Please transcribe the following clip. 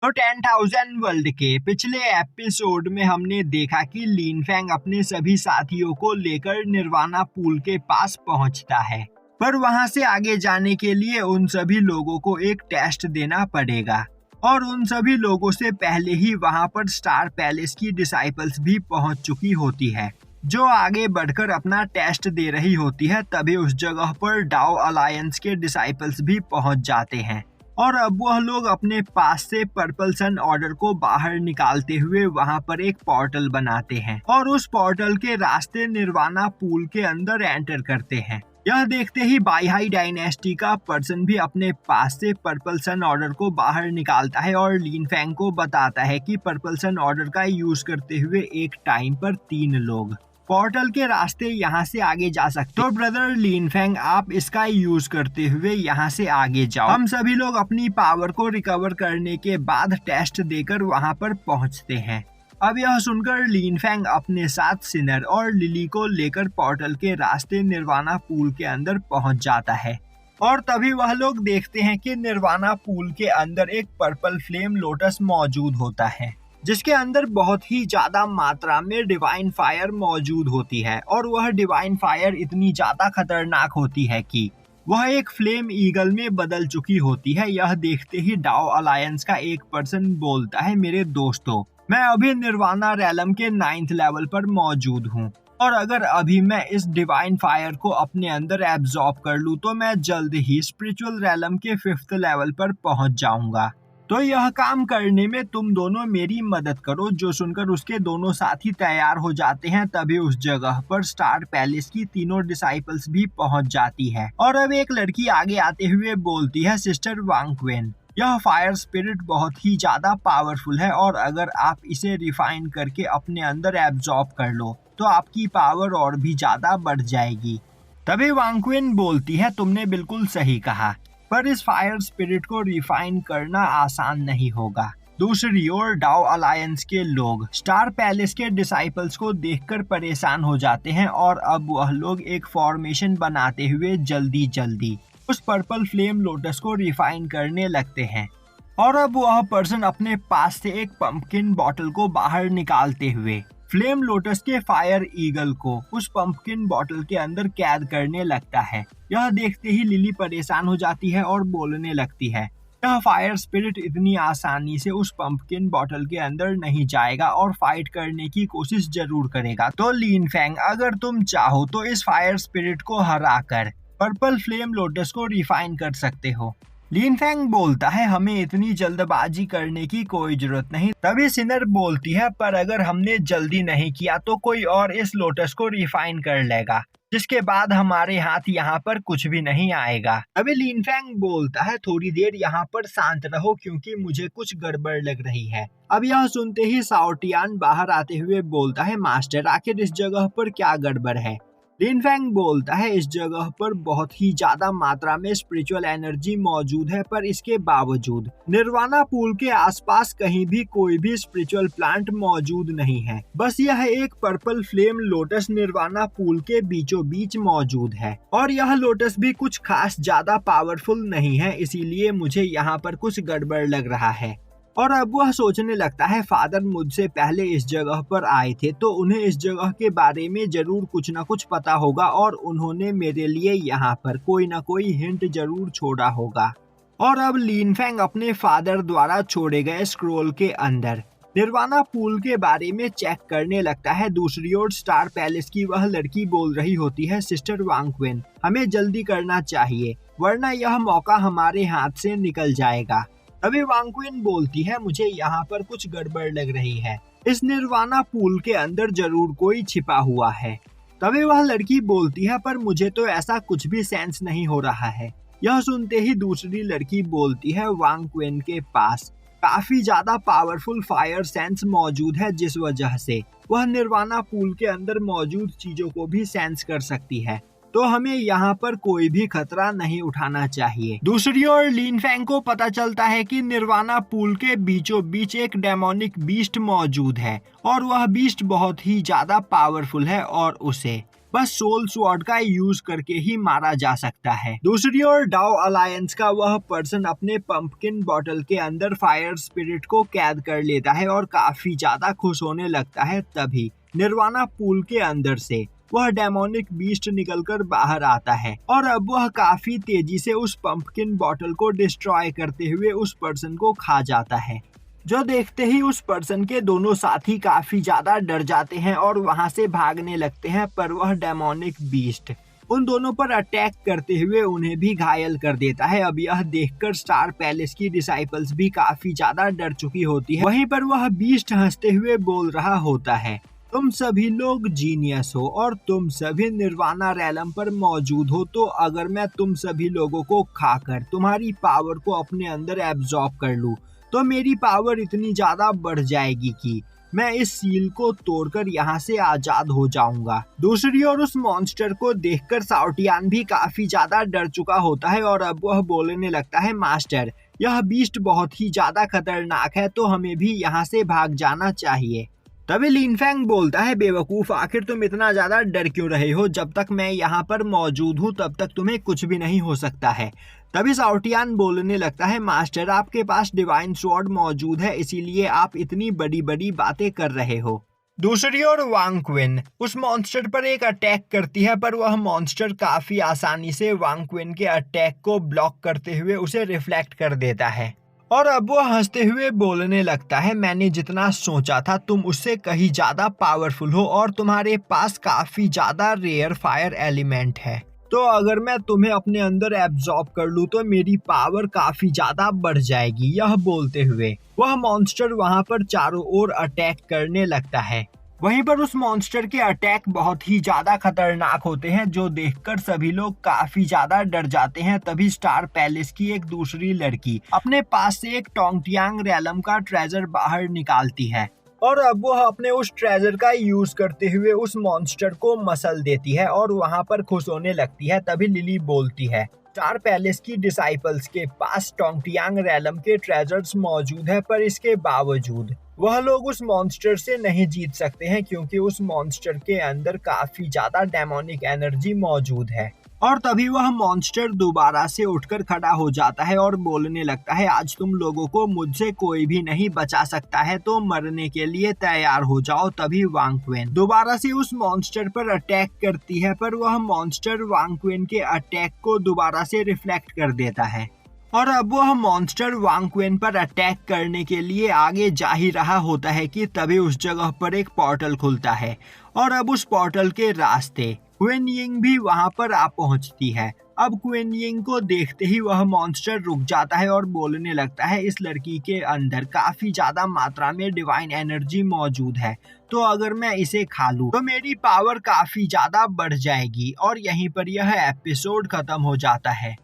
तो 10,000 वर्ल्ड के पिछले एपिसोड में हमने देखा कि लिन फैंग अपने सभी साथियों को लेकर निर्वाणा पूल के पास पहुंचता है, पर वहां से आगे जाने के लिए उन सभी लोगों को एक टेस्ट देना पड़ेगा और उन सभी लोगों से पहले ही वहां पर स्टार पैलेस की डिसाइपल्स भी पहुंच चुकी होती है, जो आगे बढ़कर अपना टेस्ट दे रही होती है। तभी उस जगह पर डाओ अलायंस के डिसाइपल्स भी पहुंच जाते हैं और अब वह लोग अपने पास से पर्पल सन ऑर्डर को बाहर निकालते हुए वहां पर एक पोर्टल बनाते हैं और उस पोर्टल के रास्ते निर्वाणा पूल के अंदर एंटर करते हैं। यह देखते ही बाईहाई डायनेस्टी का पर्सन भी अपने पास से पर्पल सन ऑर्डर को बाहर निकालता है और लिन फैंग को बताता है कि पर्पल सन ऑर्डर का यूज करते हुए एक टाइम पर 3 लोग पोर्टल के रास्ते यहाँ से आगे जा सकते। तो ब्रदर लिन फैंग, आप इसका यूज करते हुए यहाँ से आगे जाओ। हम सभी लोग अपनी पावर को रिकवर करने के बाद टेस्ट देकर वहाँ पर पहुँचते हैं। अब यह सुनकर लिन फैंग अपने साथ सिनर और लिली को लेकर पोर्टल के रास्ते निर्वाणा पूल के अंदर पहुँच जाता है और तभी वह लोग देखते हैं कि निर्वाणा पूल के अंदर एक पर्पल फ्लेम लोटस मौजूद होता है, जिसके अंदर बहुत ही ज्यादा मात्रा में डिवाइन फायर मौजूद होती है और वह डिवाइन फायर इतनी ज्यादा खतरनाक होती है कि वह एक फ्लेम ईगल में बदल चुकी होती है। यह देखते ही डाओ अलायंस का एक पर्सन बोलता है, मेरे दोस्तों, मैं अभी निर्वाणा रैलम के 9th लेवल पर मौजूद हूँ और अगर अभी मैं इस डिवाइन फायर को अपने अंदर एब्जॉर्ब कर लूँ तो मैं जल्द ही स्पिरिचुअल रैलम के 5th लेवल पर पहुँच जाऊंगा। तो यह काम करने में तुम दोनों मेरी मदद करो। जो सुनकर उसके दोनों साथी तैयार हो जाते हैं। तभी उस जगह पर स्टार पैलेस की तीनों डिसाइपल्स भी पहुंच जाती है और अब एक लड़की आगे आते हुए बोलती है, सिस्टर वांग क्वेन, यह फायर स्पिरिट बहुत ही ज्यादा पावरफुल है और अगर आप इसे रिफाइन करके अपने अंदर एब्जॉर्ब कर लो तो आपकी पावर और भी ज्यादा बढ़ जाएगी। तभी वांग क्वेन बोलती है, तुमने बिल्कुल सही कहा, पर इस फायर स्पिरिट को रिफाइन करना आसान नहीं होगा। दूसरी ओर डाओ अलायंस के लोग स्टार पैलेस के डिसाइपल्स को देखकर परेशान हो जाते हैं और अब वह लोग एक फॉर्मेशन बनाते हुए जल्दी जल्दी उस पर्पल फ्लेम लोटस को रिफाइन करने लगते हैं और अब वह पर्सन अपने पास से एक पंपकिन बॉटल को बाहर निकालते हुए फ्लेम लोटस के फायर ईगल को उस पंपकिन बॉटल के अंदर कैद करने लगता है। यह देखते ही लिली परेशान हो जाती है और बोलने लगती है, यह फायर स्पिरिट इतनी आसानी से उस पंपकिन बॉटल के अंदर नहीं जाएगा और फाइट करने की कोशिश जरूर करेगा। तो लिन फैंग, अगर तुम चाहो तो इस फायर स्पिरिट को हराकर पर्पल फ्लेम लोटस को रिफाइन कर सकते हो। लिन फैंग बोलता है, हमें इतनी जल्दबाजी करने की कोई जरूरत नहीं। तभी सिनर बोलती है, पर अगर हमने जल्दी नहीं किया तो कोई और इस लोटस को रिफाइन कर लेगा, जिसके बाद हमारे हाथ यहाँ पर कुछ भी नहीं आएगा। अभी लिन फैंग बोलता है, थोड़ी देर यहाँ पर शांत रहो क्योंकि मुझे कुछ गड़बड़ लग रही है। अब यह सुनते ही साओटियान बाहर आते हुए बोलता है, मास्टर, आखिर इस जगह पर क्या गड़बड़ है? लिन फैंग बोलता है, इस जगह पर बहुत ही ज्यादा मात्रा में स्पिरिचुअल एनर्जी मौजूद है, पर इसके बावजूद निर्वाणा पूल के आसपास कहीं भी कोई भी स्पिरिचुअल प्लांट मौजूद नहीं है। बस यह एक purple flame lotus nirvana pool के बीचों बीच मौजूद है और यह लोटस भी कुछ खास ज्यादा पावरफुल नहीं है, इसीलिए मुझे यहाँ पर कुछ गड़बड़ लग रहा है। और अब वह सोचने लगता है, फादर मुझसे पहले इस जगह पर आए थे तो उन्हें इस जगह के बारे में जरूर कुछ न कुछ पता होगा और उन्होंने मेरे लिए यहाँ पर कोई न कोई हिंट जरूर छोड़ा होगा। और अब लिन फैंग अपने फादर द्वारा छोड़े गए स्क्रोल के अंदर निर्वाणा पूल के बारे में चेक करने लगता है। दूसरी ओर स्टार पैलेस की वह लड़की बोल रही होती है, सिस्टर वांग क्वेन, हमें जल्दी करना चाहिए वरना यह मौका हमारे हाथ से निकल जाएगा। तभी वांग क्वेन बोलती है, मुझे यहाँ पर कुछ गड़बड़ लग रही है, इस निर्वाणा पूल के अंदर जरूर कोई छिपा हुआ है। तभी वह लड़की बोलती है, पर मुझे तो ऐसा कुछ भी सेंस नहीं हो रहा है। यह सुनते ही दूसरी लड़की बोलती है, वांग क्वेन के पास काफी ज्यादा पावरफुल फायर सेंस मौजूद है, जिस वजह से वह निर्वाणा पूल के अंदर मौजूद चीजों को भी सेंस कर सकती है, तो हमें यहाँ पर कोई भी खतरा नहीं उठाना चाहिए। दूसरी ओर लिन फैंग को पता चलता है कि निर्वाणा पूल के बीचों बीच एक डेमोनिक बीस्ट मौजूद है और वह बीस्ट बहुत ही ज्यादा पावरफुल है और उसे बस सोल स्वॉर्ड का यूज करके ही मारा जा सकता है। दूसरी ओर डाओ अलायंस का वह पर्सन अपने पंपकिन बॉटल के अंदर फायर स्पिरिट को कैद कर लेता है और काफी ज्यादा खुश होने लगता है। तभी निर्वाणा पूल के अंदर से वह डेमोनिक बीस्ट निकलकर बाहर आता है और अब वह काफी तेजी से उस पंपकिन बॉटल को डिस्ट्रॉय करते हुए उस पर्सन को खा जाता है, जो देखते ही उस पर्सन के दोनों साथी काफी ज्यादा डर जाते हैं और वहां से भागने लगते हैं। पर वह डेमोनिक बीस्ट उन दोनों पर अटैक करते हुए उन्हें भी घायल कर देता है। अब यह देखकर स्टार पैलेस की डिसाइपल्स भी काफी ज्यादा डर चुकी होती है। वहीं पर वह बीस्ट हंसते हुए बोल रहा होता है, तुम सभी लोग जीनियस हो और तुम सभी निर्वाणा रैलम पर मौजूद हो, तो अगर मैं तुम सभी लोगों को खाकर तुम्हारी पावर को अपने अंदर एब्जॉर्ब कर लूं तो मेरी पावर इतनी ज्यादा बढ़ जाएगी कि मैं इस सील को तोड़कर यहाँ से आजाद हो जाऊंगा। दूसरी ओर उस मॉन्स्टर को देखकर साउटियान भी काफी ज्यादा डर चुका होता है और अब वह बोलने लगता है, मास्टर यह बीस्ट बहुत ही ज्यादा खतरनाक है, तो हमें भी यहाँ से भाग जाना चाहिए। तभी लिनफेंग बोलता है, बेवकूफ आखिर तुम इतना ज्यादा डर क्यों रहे हो? जब तक मैं यहाँ पर मौजूद हूँ तब तक तुम्हें कुछ भी नहीं हो सकता है। तभी साउटियान बोलने लगता है, मास्टर आपके पास डिवाइन स्वॉर्ड मौजूद है, इसीलिए आप इतनी बड़ी बड़ी बातें कर रहे हो। दूसरी ओर वांग क्विन उस मॉन्स्टर पर एक अटैक करती है, पर वह मॉन्स्टर काफी आसानी से वांग क्विन के अटैक को ब्लॉक करते हुए उसे रिफ्लेक्ट कर देता है और अब वो हंसते हुए बोलने लगता है, मैंने जितना सोचा था तुम उससे कहीं ज्यादा पावरफुल हो और तुम्हारे पास काफी ज्यादा रेयर फायर एलिमेंट है, तो अगर मैं तुम्हें अपने अंदर एब्जॉर्ब कर लूं तो मेरी पावर काफी ज्यादा बढ़ जाएगी। यह बोलते हुए वह मॉन्स्टर वहां पर चारों ओर अटैक करने लगता है। वहीं पर उस मॉन्स्टर के अटैक बहुत ही ज्यादा खतरनाक होते हैं, जो देखकर सभी लोग काफी ज्यादा डर जाते हैं। तभी स्टार पैलेस की एक दूसरी लड़की अपने पास से एक टोंगटियांग रैलम का ट्रेजर बाहर निकालती है और अब वह अपने उस ट्रेजर का यूज करते हुए उस मॉन्स्टर को मसल देती है और वहां पर खुश होने लगती है। तभी लिली बोलती है, स्टार पैलेस की डिसाइपल्स के पास टोंगटियांग रैलम के ट्रेजर्स मौजूद है, पर इसके बावजूद वह लोग उस मॉन्स्टर से नहीं जीत सकते हैं, क्योंकि उस मॉन्स्टर के अंदर काफी ज्यादा डेमोनिक एनर्जी मौजूद है। और तभी वह मॉन्स्टर दोबारा से उठकर खड़ा हो जाता है और बोलने लगता है, आज तुम लोगों को मुझसे कोई भी नहीं बचा सकता है, तो मरने के लिए तैयार हो जाओ। तभी वांग क्विन दोबारा से उस मॉन्स्टर पर अटैक करती है, पर वह मॉन्स्टर वांग क्विन के अटैक को दोबारा से रिफ्लेक्ट कर देता है और अब वह मॉन्स्टर वांग क्विन पर अटैक करने के लिए आगे जा ही रहा होता है कि तभी उस जगह पर एक पोर्टल खुलता है और अब उस पोर्टल के रास्ते क्वीन यिंग भी वहां पर आ पहुंचती है। अब क्वीन यिंग को देखते ही वह मॉन्स्टर रुक जाता है और बोलने लगता है, इस लड़की के अंदर काफी ज्यादा मात्रा में डिवाइन एनर्जी मौजूद है, तो अगर मैं इसे खा लूं तो मेरी पावर काफी ज्यादा बढ़ जाएगी। और यहीं पर यह एपिसोड खत्म हो जाता है।